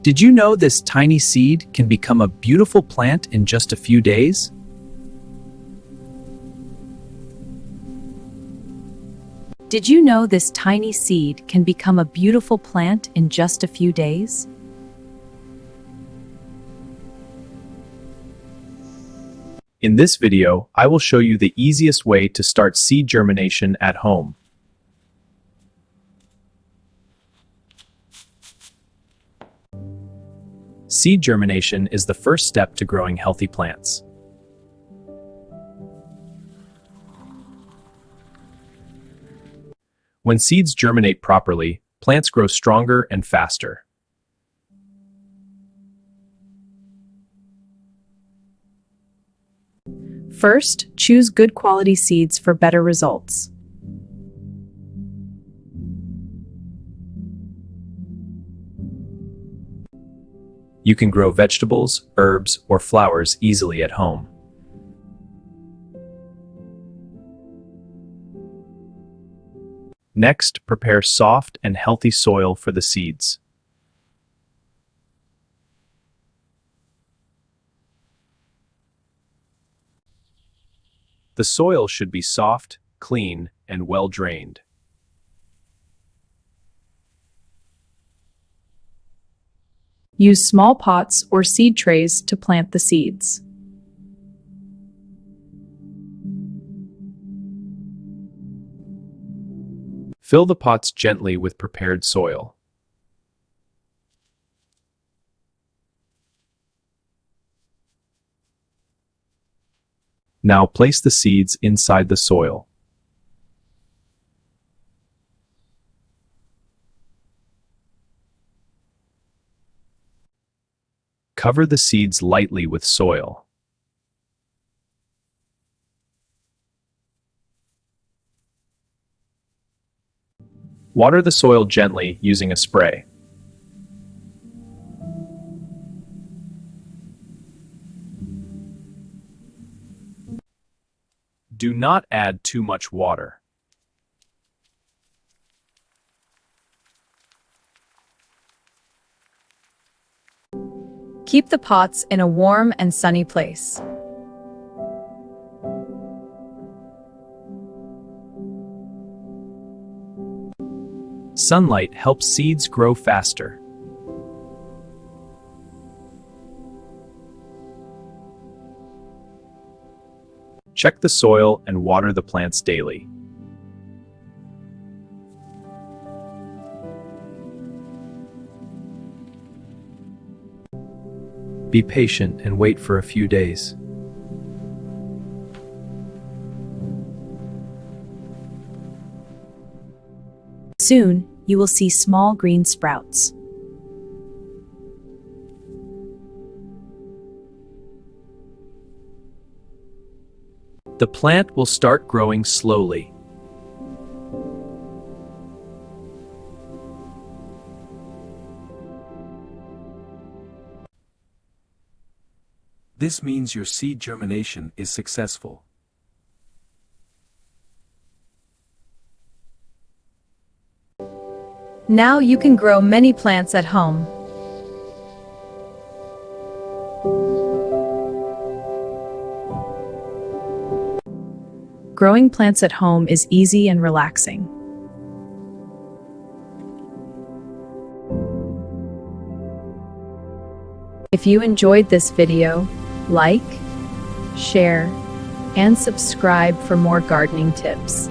Did you know this tiny seed can become a beautiful plant in just a few days? Did you know this tiny seed can become a beautiful plant in just a few days? In this video, I will show you the easiest way to start seed germination at home. Seed germination is the first step to growing healthy plants. When seeds germinate properly, plants grow stronger and faster. First, choose good quality seeds for better results. You can grow vegetables, herbs, or flowers easily at home. Next, prepare soft and healthy soil for the seeds. The soil should be soft, clean, and well drained. Use small pots or seed trays to plant the seeds. Fill the pots gently with prepared soil. Now place the seeds inside the soil. Cover the seeds lightly with soil. Water the soil gently using a spray. Do not add too much water. Keep the pots in a warm and sunny place. Sunlight helps seeds grow faster. Check the soil and water the plants daily. Be patient and wait for a few days. Soon, you will see small green sprouts. The plant will start growing slowly. This means your seed germination is successful. Now you can grow many plants at home. Growing plants at home is easy and relaxing. If you enjoyed this video, like, share, and subscribe for more gardening tips.